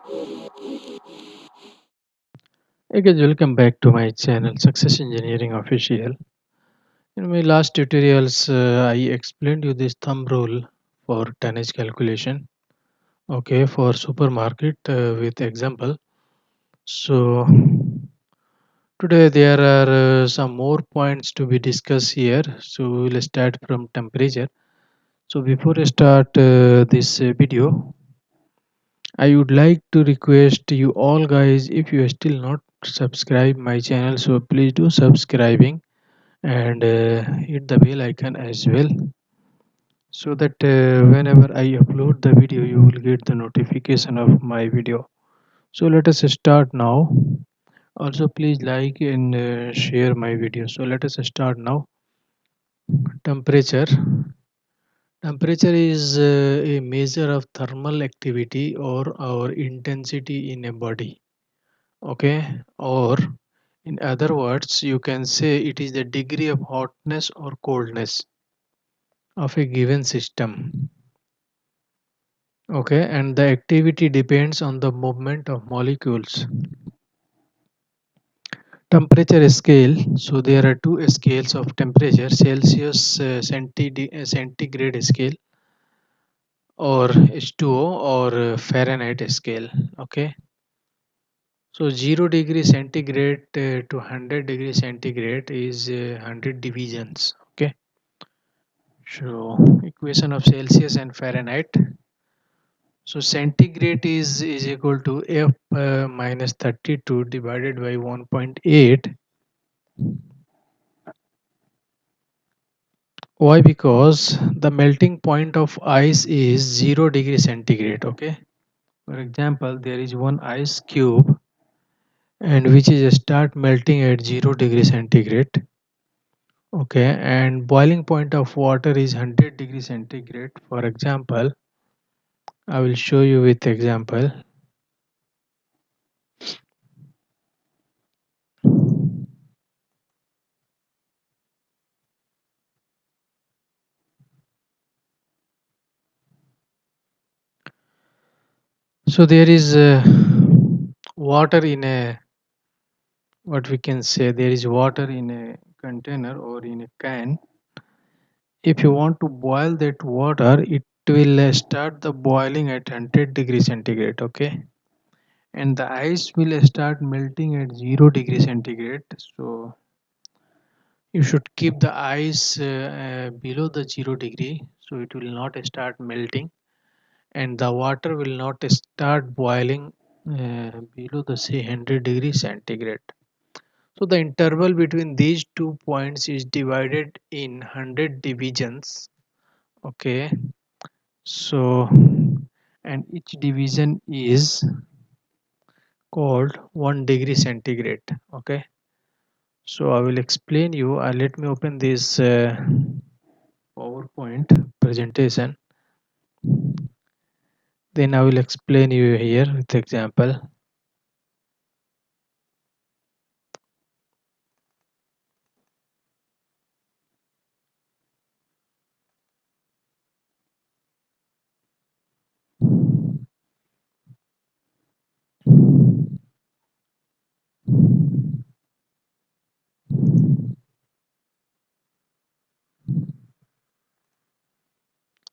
Hey guys, welcome back to my channel Success Engineering Official. In my last tutorials, I explained you this thumb rule for tonnage calculation. Okay, for supermarket with example. So today there are some more points to be discussed here. So we will start from temperature. So before I start this video, I would like to request you all guys, if you are still not subscribed my channel, so please do subscribing and hit the bell icon as well, so that whenever I upload the video you will get the notification of my video. So let us start now. Also please like and share my video. So let us start now. Temperature is a measure of thermal activity or our intensity in a body. Okay, or in other words you can say it is the degree of hotness or coldness of a given system. Okay, and the activity depends on the movement of molecules. Temperature scale. So there are two scales of temperature: Celsius centigrade scale, or H2O, or Fahrenheit scale. Okay, so 0 degree centigrade to 100 degree centigrade is 100 divisions. Okay, so equation of Celsius and Fahrenheit. So centigrade is equal to F minus 32 divided by 1.8. Why? Because the melting point of ice is 0 degree centigrade. Okay. For example, there is one ice cube and which is start melting at 0 degree centigrade. Okay. And boiling point of water is 100 degree centigrade. For example, I will show you with example. So there is water in a, what we can say, there is water in a container or in a can. If you want to boil that water, it will start the boiling at 100 degree centigrade. Okay, and the ice will start melting at 0 degree centigrade. So you should keep the ice below the 0 degree, so it will not start melting and the water will not start boiling below the say 100 degree centigrade. So the interval between these 2 points is divided in 100 divisions. Okay, so and each division is called 1 degree centigrade. Okay, so I will explain you. Let me open this PowerPoint presentation. Then I will explain you here with example.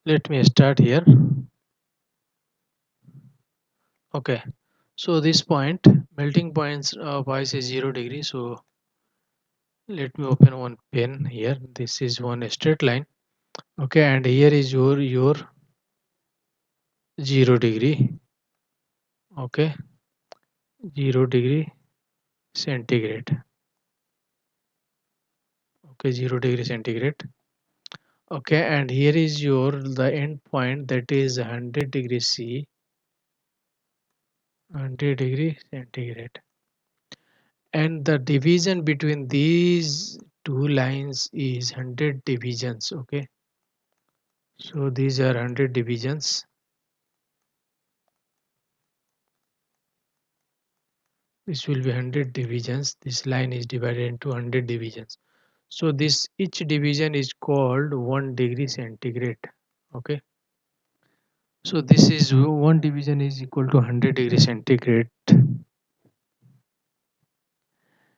Let me start here. Okay, so this point, melting points of ice is 0 degree. So let me open one pen here. This is one straight line. Okay, and here is your 0 degree. Okay, 0 degree centigrade. Okay, 0 degree centigrade. Okay, and here is your the end point, that is 100 degree C, 100 degree centigrade, and the division between these two lines is 100 divisions. Okay, so these are 100 divisions. This will be 100 divisions. This line is divided into 100 divisions. So this each division is called 1 degree centigrade. Okay, So this is one division is equal to 100 degree centigrade,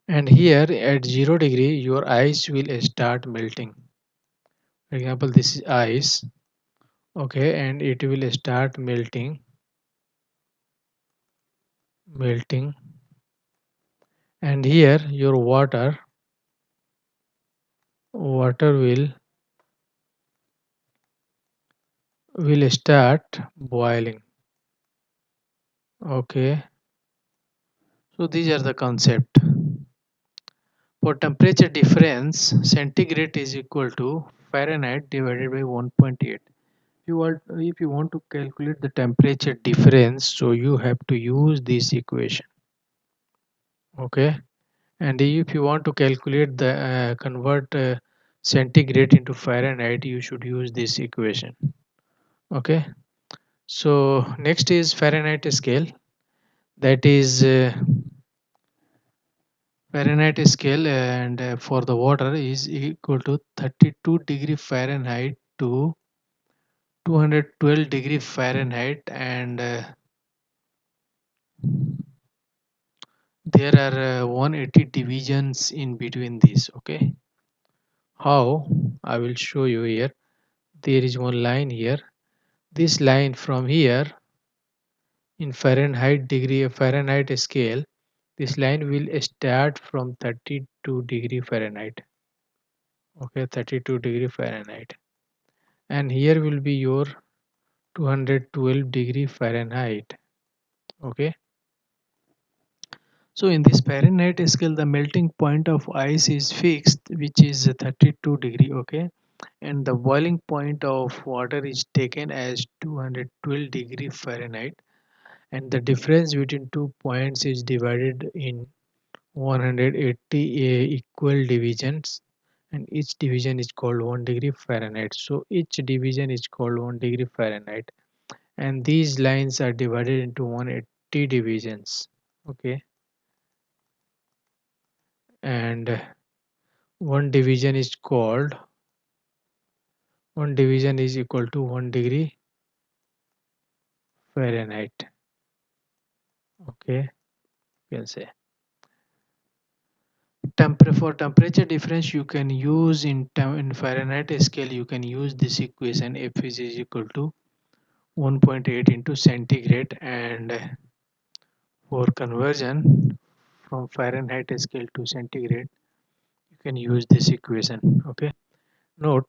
and here at 0 degree your ice will start melting. For example, this is ice, okay, and it will start melting, and here your water will start boiling. Okay, so these are the concept. For temperature difference, centigrade is equal to Fahrenheit divided by 1.8. If you want to calculate the temperature difference, so you have to use this equation. Okay, and if you want to calculate the convert centigrade into Fahrenheit, you should use this equation. Okay, so next is Fahrenheit scale. That is Fahrenheit scale, and for the water is equal to 32 degree Fahrenheit to 212 degree Fahrenheit, and there are 180 divisions in between these. Okay, how? I will show you here. There is one line here. This line from here in Fahrenheit scale, this line will start from 32 degree Fahrenheit. Okay, 32 degree Fahrenheit, and here will be your 212 degree Fahrenheit. Okay, so in this Fahrenheit scale, the melting point of ice is fixed, which is 32 degree. Okay, and the boiling point of water is taken as 212 degree Fahrenheit, and the difference between 2 points is divided in 180 equal divisions, and each division is called 1 degree Fahrenheit. So each division is called 1 degree Fahrenheit, and these lines are divided into 180 divisions. Okay, and one division is equal to 1 degree Fahrenheit. Okay, you can say for temperature difference you can use in Fahrenheit scale, you can use this equation. F is equal to 1.8 into centigrade, and for conversion from Fahrenheit scale to centigrade, you can use this equation. Okay, note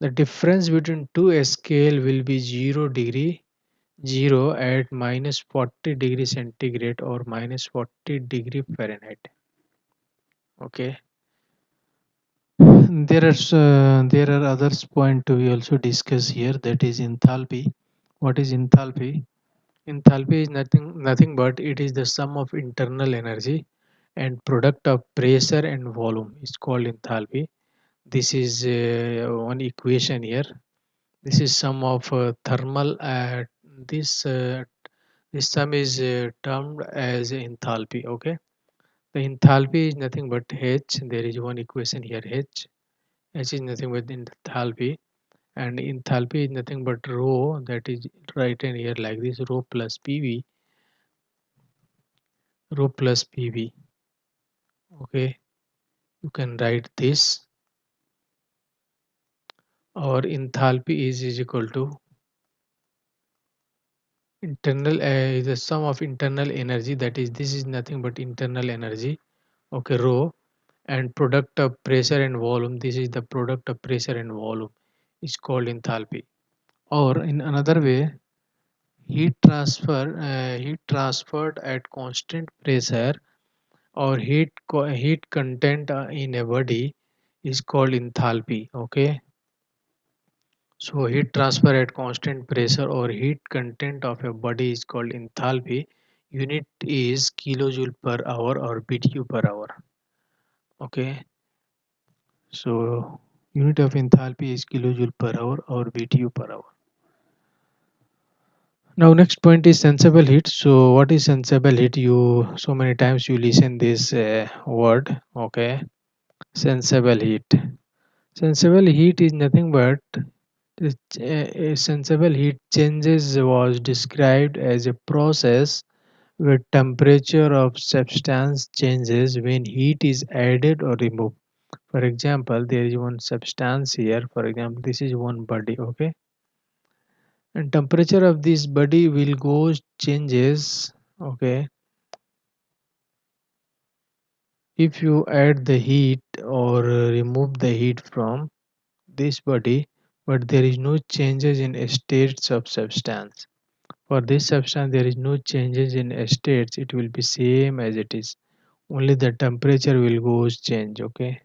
the difference between two scale will be 0 at minus 40 degree centigrade or minus 40 degree Fahrenheit. Okay, there are others point we also discuss here, that is enthalpy. What is enthalpy? Enthalpy is nothing but it is the sum of internal energy and product of pressure and volume. It's called enthalpy. This is one equation here. This is sum of thermal. This this sum is termed as enthalpy. Okay, the enthalpy is nothing but H. There is one equation here, H. H is nothing but enthalpy, and enthalpy is nothing but rho, that is written here like this, rho plus PV, rho plus PV. Okay, you can write this, or enthalpy is equal to internal is the sum of internal energy, that is this is nothing but internal energy. Okay, rho, and product of pressure and volume, this is the product of pressure and volume, is called enthalpy. Or in another way, heat transferred at constant pressure, or heat content in a body, is called enthalpy. Okay, so heat transfer at constant pressure or heat content of a body is called enthalpy. Unit is kilojoule per hour or BTU per hour. Okay, so unit of enthalpy is kilojoule per hour or BTU per hour. Now next point is sensible heat. So what is sensible heat? You so many times you listen this word. Okay, sensible heat. Sensible heat is nothing but A sensible heat changes was described as a process where temperature of substance changes when heat is added or removed. For example, there is one substance here. For example, this is one body, okay? And temperature of this body will go changes, okay? If you add the heat or remove the heat from this body, but there is no changes in states of substance. For this substance, there is no changes in states. It will be same as it is. Only the temperature will go change, okay?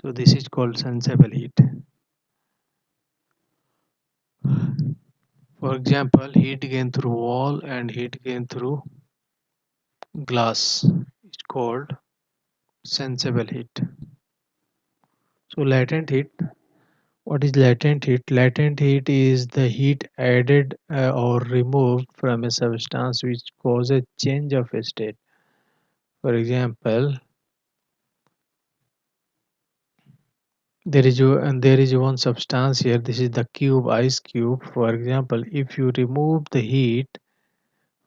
So this is called sensible heat. For example, heat gain through wall and heat gain through glass is called sensible heat. So latent heat. What is latent heat? Latent heat is the heat added or removed from a substance which causes change of a state. For example, there is one substance here. This is the cube, ice cube. For example, if you remove the heat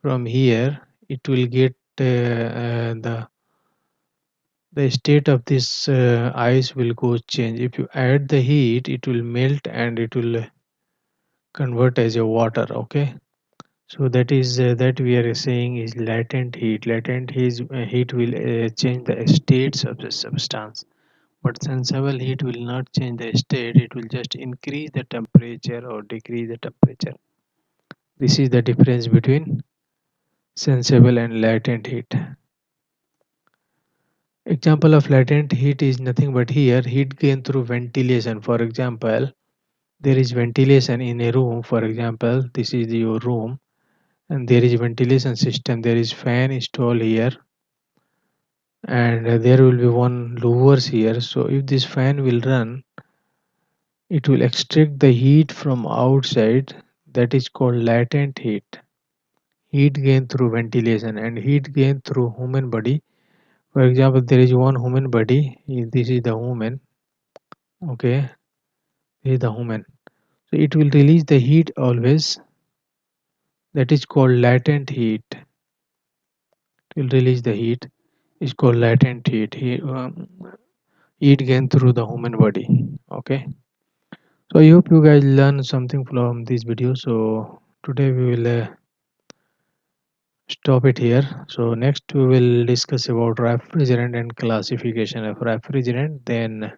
from here, it will get the state of this ice will go change. If you add the heat, it will melt and it will convert as a water. Okay, so that is that we are saying is latent heat. Heat will change the states of the substance, but sensible heat will not change the state. It will just increase the temperature or decrease the temperature. This is the difference between sensible and latent heat. Example of latent heat is nothing but here heat gain through ventilation. For example, there is ventilation in a room. For example, this is your room and there is ventilation system. There is fan installed here and there will be one louvers here. So if this fan will run, it will extract the heat from outside. That is called latent heat. Heat gain through ventilation and heat gain through human body. For example, there is one human body. This is the human. Okay, this is the human. So it will release the heat always. That is called latent heat. It will release the heat. It's called latent heat. Heat gain through the human body. Okay. So I hope you guys learn something from this video. So today we will stop it here. So next we will discuss about refrigerant and classification of refrigerant. Then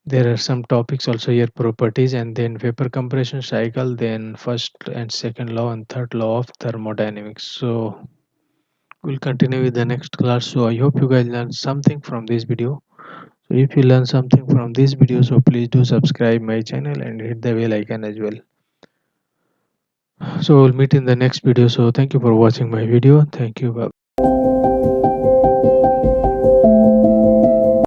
there are some topics also here, properties, and then vapor compression cycle, then first and second law and third law of thermodynamics. So we'll continue with the next class. So I hope you guys learned something from this video. So if you learn something from this video, so please do subscribe my channel and hit the bell icon as well. So we'll meet in the next video. So thank you for watching my video. Thank you. Bye.